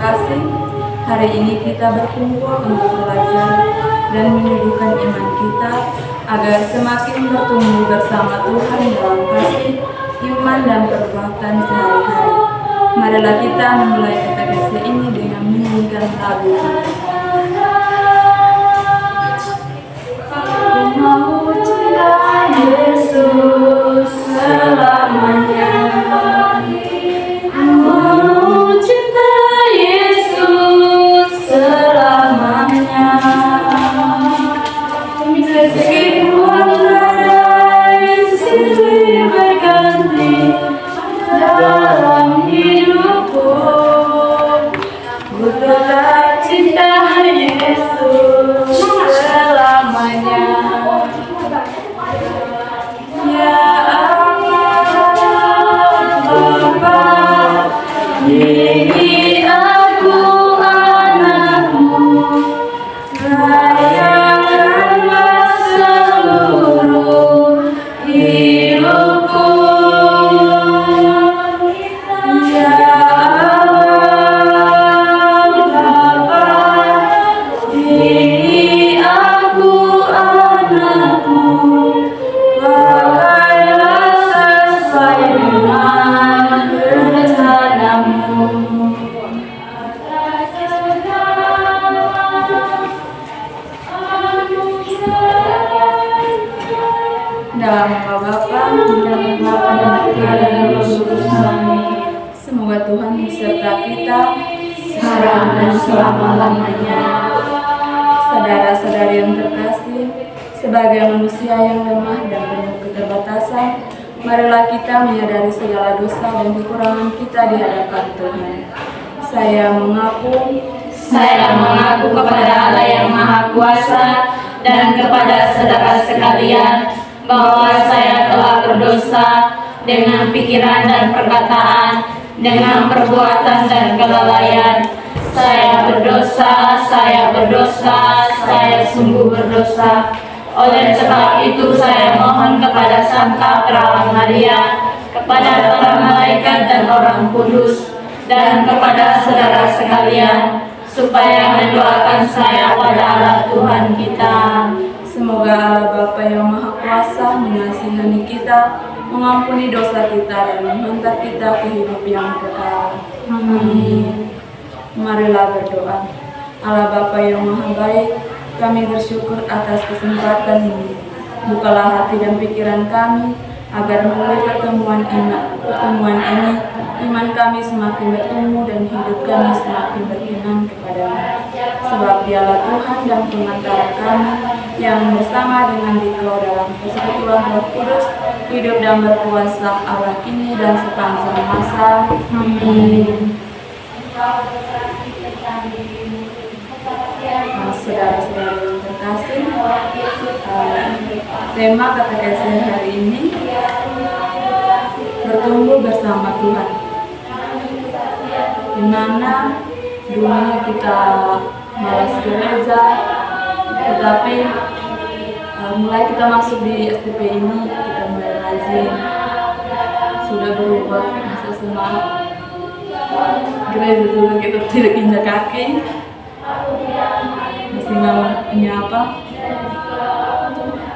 kasih, hari ini kita berkumpul untuk belajar dan menyuguhkan iman kita agar semakin bertumbuh bersama Tuhan dalam kasih, iman, dan perbuatan sehari-hari. Marilah kita memulai katekese ini dengan menyanyikan lagu. Aku mau cinta Yesus selamanya. Aku mau cinta Yesus selamanya. Meskipun badai silih berganti dalam hidupku, ku tetap cinta Yesus selamanya. Ya Allah Bapa, ini aku anakmu, layankanlah seluruh hidupku. Ya Allah Bapa, ini aku anakmu, pakailah sesuai dengan rencanamu. Dalam nama Bapa dan Bapa dan Putra dan Roh Kudus. Amin. Semoga Tuhan beserta kita sekarang dan selama-lamanya. Saudara-saudari yang terkasih, sebagai manusia yang lemah dan penuh keterbatasan, marilah kita menyadari segala dosa dan kekurangan kita di hadapan Tuhan. Saya mengaku kepada Allah yang Maha Kuasa dan kepada saudara sekalian bahwa saya telah berdosa dengan pikiran dan perkataan, dengan perbuatan dan kelalaian. Saya berdosa, saya sungguh berdosa. Oleh sebab itu saya mohon kepada Santa Perawan Maria, kepada para malaikat dan orang kudus, dan kepada saudara sekalian, supaya mendoakan saya pada Allah Tuhan kita. Semoga Allah Bapa yang Maha Kuasa mengasihani kita, mengampuni dosa kita, dan menghantar kita ke hidup yang kekal. Amin. Marilah berdoa. Allah Bapa yang Maha Baik, kami bersyukur atas kesempatan ini. Bukalah hati dan pikiran kami, agar melalui pertemuan ini, iman kami semakin bertumbuh dan hidup kami semakin berkenan kepadamu. Sebab Dialah Tuhan dan pengantara kami, yang bersama dengan Dikau dalam persekutuan Roh Kudus, hidup dan berkuasa Allah kini dan sepanjang masa. Amin. Saudara-saudara yang terkasih, tema katekese hari ini bertumbuh bersama Tuhan. Di mana dulunya kita malas gereja, tetapi mulai kita masuk di STP ini, kita mulai rajin, sudah berubah masa semangat gereja dulu kita tidak injak kaki, mesti menyapa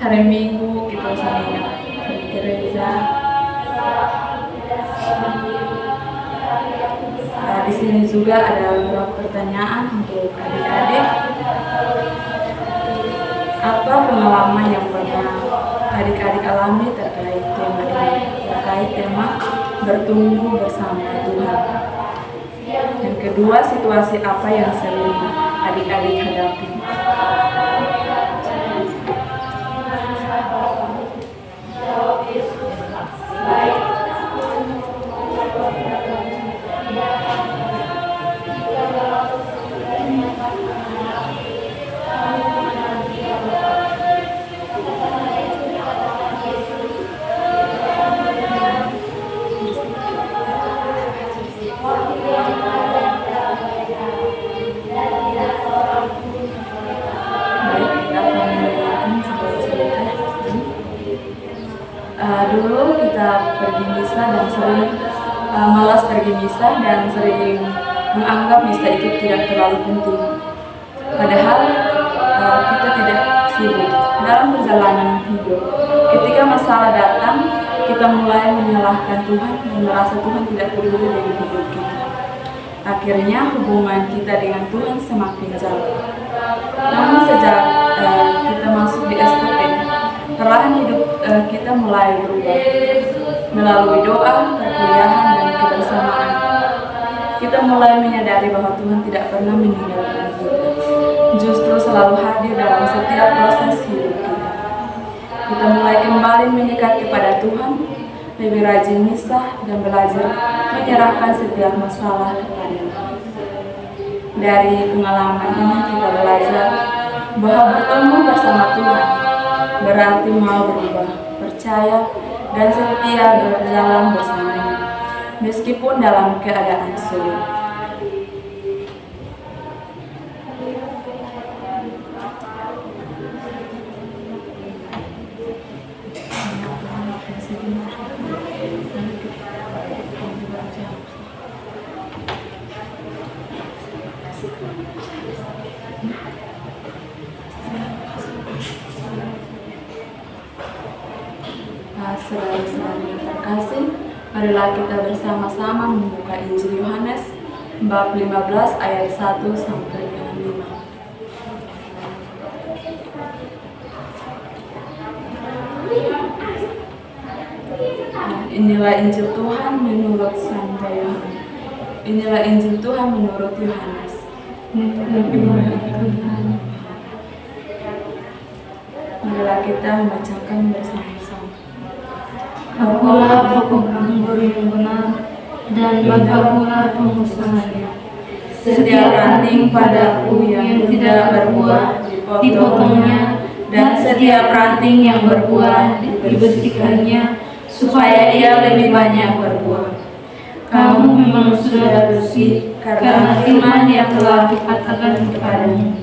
hari Minggu kita saling di gereja. Di sini juga ada beberapa pertanyaan untuk adik-adik. Apa pengalaman yang pernah adik-adik alami terkait tema ini, terkait tema bertumbuh bersama Tuhan? Yang kedua, situasi apa yang sering adik-adik hadapi? Dulu kita pergi misa dan sering malas pergi misa dan sering menganggap misa itu tidak terlalu penting. Padahal kita tidak sibuk dalam perjalanan hidup. Ketika masalah datang, kita mulai menyalahkan Tuhan dan merasa Tuhan tidak peduli dengan hidup kita. Akhirnya hubungan kita dengan Tuhan semakin jauh. Namun sejak kita masuk di STP, perlahan hidup kita mulai berubah. Melalui doa, perkuliahan, dan kebersamaan, kita mulai menyadari bahwa Tuhan tidak pernah meninggalkan kita. Justru selalu hadir dalam setiap proses hidup kita. Kita mulai kembali mendekat kepada Tuhan, lebih rajin misa, dan belajar menyerahkan setiap masalah kepada-Nya. Dari pengalaman ini kita belajar bahwa bertemu bersama Tuhan berarti mau berubah, percaya, dan setia berjalan bersamanya, meskipun dalam keadaan sulit. Saudara-saudari yang terkasih, marilah kita bersama-sama membuka Injil Yohanes bab 15 ayat 1 sampai dengan 5. Inilah Injil Tuhan menurut Santo Yohanes. Inilah Injil Tuhan menurut Yohanes. Marilah kita membacakan bersama-sama. Akulah pokok anggur yang benar, dan Bapa-Kulah pengusahanya. Setiap ranting padaku yang tidak berbuah dipotongnya, dan setiap ranting yang berbuah dibersihkannya, supaya ia lebih banyak berbuah. Kamu memang sudah bersih karena iman yang telah dikatakan kepadamu.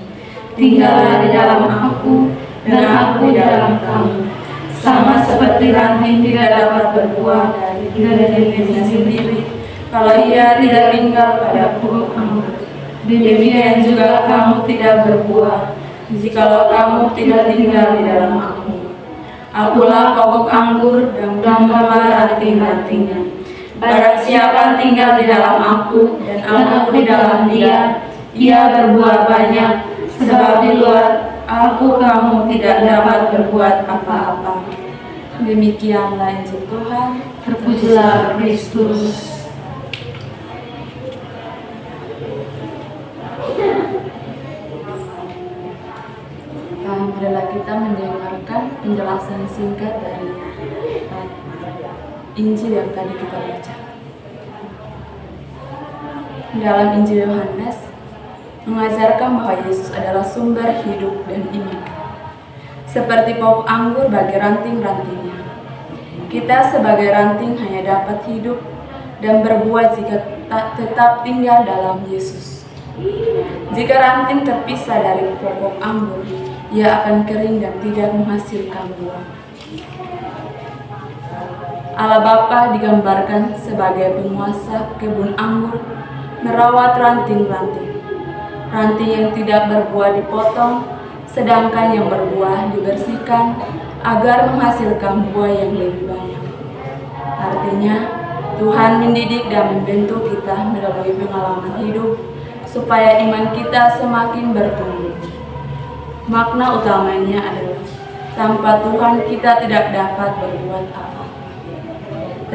Tinggallah di dalam aku, dan aku di dalam kamu. Sama seperti ranting tidak dapat berbuah dari dirinya sendiri kalau ia tidak tinggal pada pokok anggur. Demikian juga kamu tidak berbuah jikalau kamu tidak tinggal di dalam aku. Akulah pokok anggur dan kamulah ranting-rantingnya. Barang siapa tinggal di dalam aku dan aku di dalam dia, ia berbuah banyak, sebab di luar aku kamu tidak dapat berbuat apa-apa. Demikianlah Injil Tuhan. Terpujilah Kristus. Marilah kita mendengarkan penjelasan singkat dari Injil yang tadi kita baca. Dalam Injil Yohanes mengajarkan bahwa Yesus adalah sumber hidup dan iman. Seperti pokok anggur bagi ranting-rantingnya. Kita sebagai ranting hanya dapat hidup dan berbuah jika tetap tinggal dalam Yesus. Jika ranting terpisah dari pokok anggur, ia akan kering dan tidak menghasilkan buah. Allah Bapa digambarkan sebagai penguasa kebun anggur, merawat ranting-ranting. Ranting yang tidak berbuah dipotong, sedangkan yang berbuah dibersihkan agar menghasilkan buah yang lebih banyak. Artinya, Tuhan mendidik dan membentuk kita melalui pengalaman hidup supaya iman kita semakin bertumbuh. Makna utamanya adalah tanpa Tuhan kita tidak dapat berbuat apa-apa.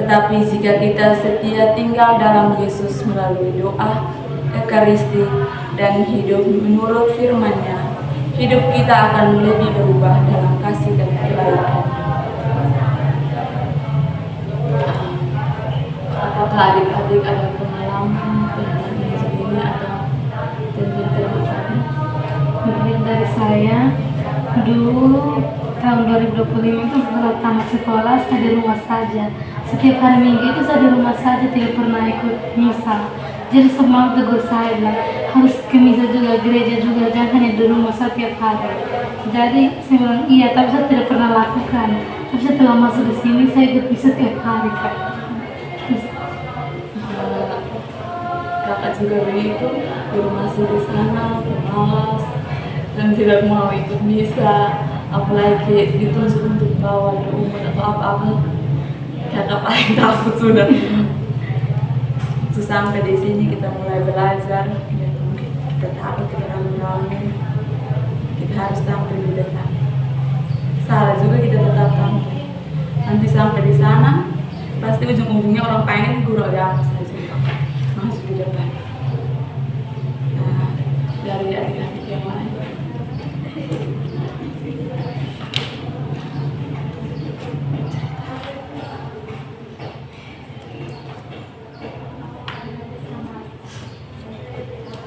Tetapi jika kita setia tinggal dalam Yesus melalui doa, ekaristi, dan hidup menurut firman-Nya, hidup kita akan lebih berubah dalam kasih dan kebaikan. Apakah adik-adik ada pengalaman tentang Injil ini atau tentang tema tadi? Mungkin dari saya, dulu tahun 2025 itu setelah tamat sekolah saya di rumah saja. Setiap hari Minggu itu saya di rumah saja, tidak pernah ikut misa. Jadi semua tegur saya bilang harus ke misa juga, gereja juga, jangan hanya di rumah setiap hari. Jadi saya bilang iya, tapi saya tidak pernah lakukan. Tapi setelah masuk di sini saya ikut misa setiap hari, Kak. Kakak juga begitu, guru masih di sana, pemalas, dan tidak mau ikut misa, apalagi dituntut untuk bawa umat atau apa-apa. Kakak paling takut sudah. Sampai di sini kita mulai belajar, dan kita takut, kita ragu-ragu, kita harus tampil di depan. Salah juga kita tetap tampil. Nanti sampai di sana, pasti ujung-ujungnya orang pengen guru agama saja masuk di depan. Nah, dari adik-adik yang lain.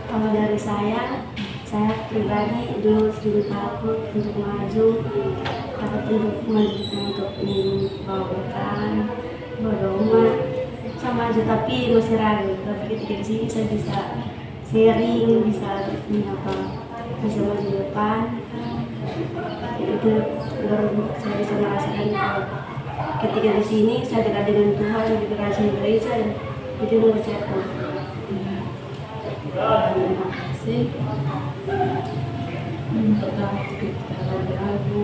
Kalau dari saya pribadi dulu sedikit takut untuk maju, takut untuk membawa berkah, berdoa, sama aja, tapi masih ragu. Tapi ketika di sini saya bisa sharing, bisa bisa maju depan, itu baru saya bisa merasakan kalau ketika di sini saya dekat dengan Tuhan, dekat dengan gereja, itu menurut saya. Terima kasih. Pertama kita ragu-ragu,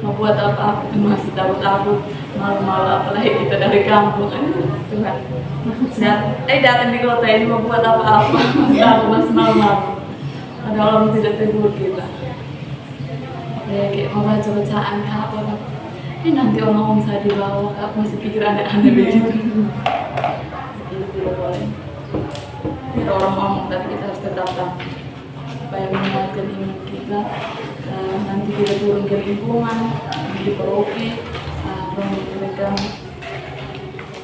mau buat apa-apa itu masih takut-takut, malu-malu, apalagi kita dari kampung. Tuhan, datang di kota ini mau buat apa-apa, masih malu-malu. Ada orang tidak tegur kita. Kayak mau baca bacaan apa? Ini nanti orang saya dibawa, masih pikir aneh-aneh begitu. Itu tidak boleh. Tidak orang ngomong, tapi kita harus tetap tampil supaya menguatkan iman kita. Nanti kita turun ke lingkungan di paroki,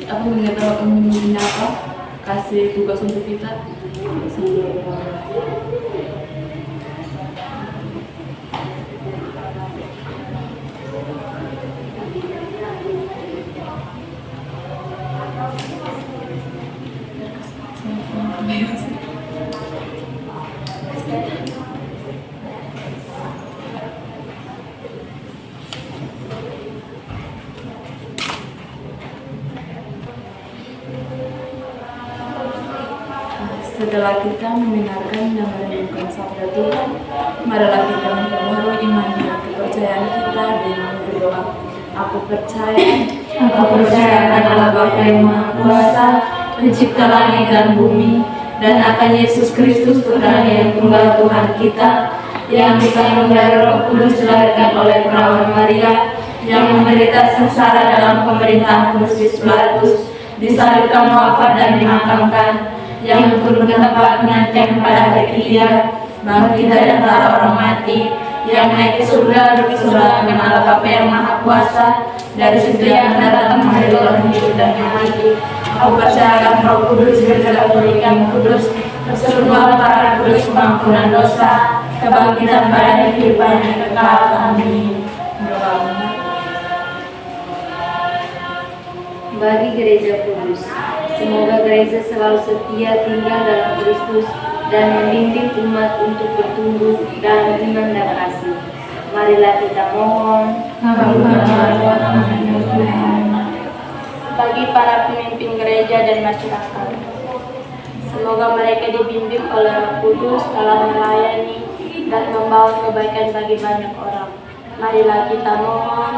mereka menyapa, kasih tugas untuk kita sambil berdoa. Setelah kita mendengarkan dan merenungkan sabda Tuhan, marilah kita memperbarui iman dan kepercayaan kita dengan berdoa. Aku percaya akan Allah Bapa yang Maha Kuasa, pencipta langit dan bumi, dan akan Yesus Kristus Putra yang tunggal Tuhan kita, yang dikandung dari Roh Kudus, dilahirkan oleh perawan Maria, yang menderita sengsara dalam pemerintahan Pontius Pilatus, disalibkan, wafat dan dimakamkan, yang turun ke tempat penantian pada hari ketiga, bangkit dari antara orang mati, yang naik ke surga, duduk di sebelah kanan Allah Bapa yang Maha Kuasa, dari situ yang akan datang menghadiri orang hidup dan yang mati. Aku percaya akan Roh Kudus, gereja Katolik yang kudus, persekutuan para kudus, pengampunan dosa, kebangkitan pada kehidupan yang kekal. Amin. Bagi gereja kudus, semoga gereja selalu setia tinggal dalam Kristus dan membimbing umat untuk bertumbuh dalam iman dan kasih. Marilah kita mohon. Bagi para pemimpin gereja dan masyarakat, semoga mereka dibimbing oleh Roh Kudus dalam melayani dan membawa kebaikan bagi banyak orang. Marilah kita mohon.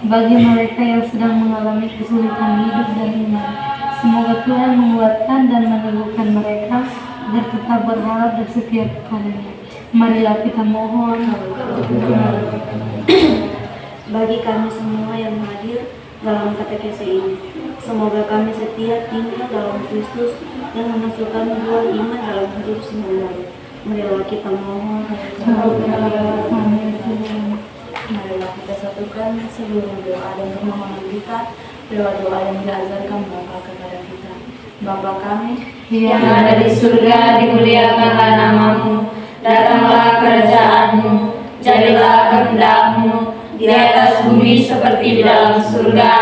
Bagi mereka yang sedang mengalami kesulitan hidup dan iman, semoga Tuhan menguatkan dan meneguhkan mereka agar tetap berharap dan setia kepada-Nya. Marilah kita mohon. Bagi kami semua yang hadir dalam katekese ini, semoga kami setia tinggal dalam Kristus dan menghasilkan buah iman dalam hidup sehari-hari. Marilah kita mohon. Marilah kita satukan seluruh doa dan permohonan kita lewat doa yang diajarkan Bapa kepada kita. Bapa kami Yang ada di surga, dimuliakanlah namamu, datanglah kerajaanmu, jadilah kehendak-Mu di atas bumi seperti di dalam surga.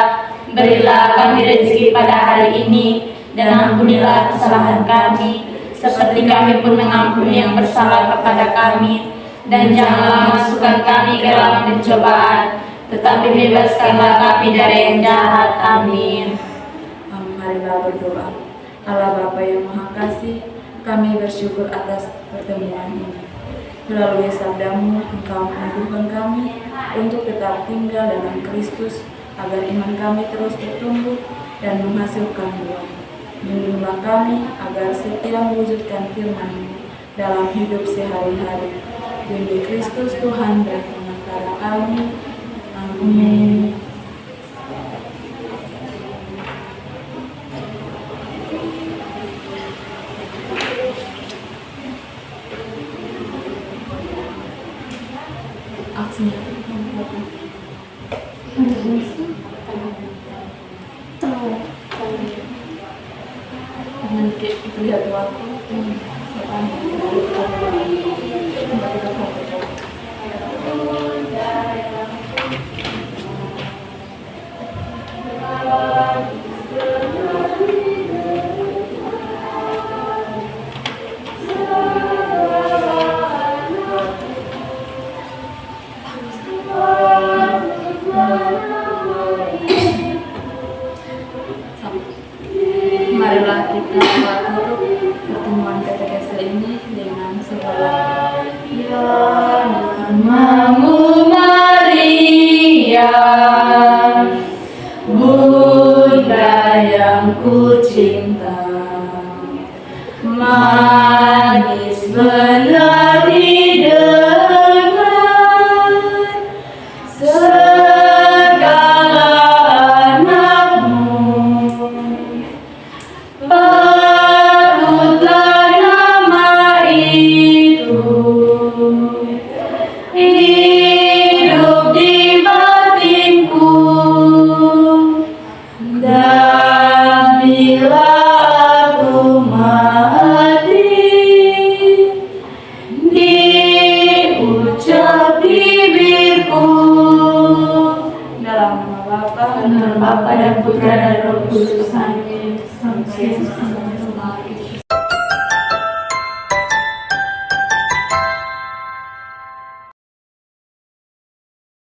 Berilah kami rezeki pada hari ini, dan ampunilah kesalahan kami, seperti kami pun mengampuni yang bersalah kepada kami. Dan janganlah masukkan kami ke dalam pencobaan, tetapi bebaskanlah kami dari yang jahat. Amin. marilah berdoa. Allah Bapa yang Maha Kasih, kami bersyukur atas pertemuan ini. Melalui sabdamu, Engkau meneguhkan kami untuk tetap tinggal dalam Kristus, agar iman kami terus bertumbuh dan menghasilkan buah. Bimbinglah kami agar setia mewujudkan firman-Mu dalam hidup sehari-hari. Demi Kristus Tuhan dan Pengantar kami. Amin. Aksinya nanti itu lihat waktu marilah kita tutup pertemuan KTKS ini dengan segala Namamu Maria, Bunda yang kucinta, manis benar didengar, segala anakmu, parutlah nama itu, hidup di batinku, dan bila aku mati, diucap bibirku. dalam nama Bapa Bapa dan Putra dan Roh Kudus. Amin. Sampai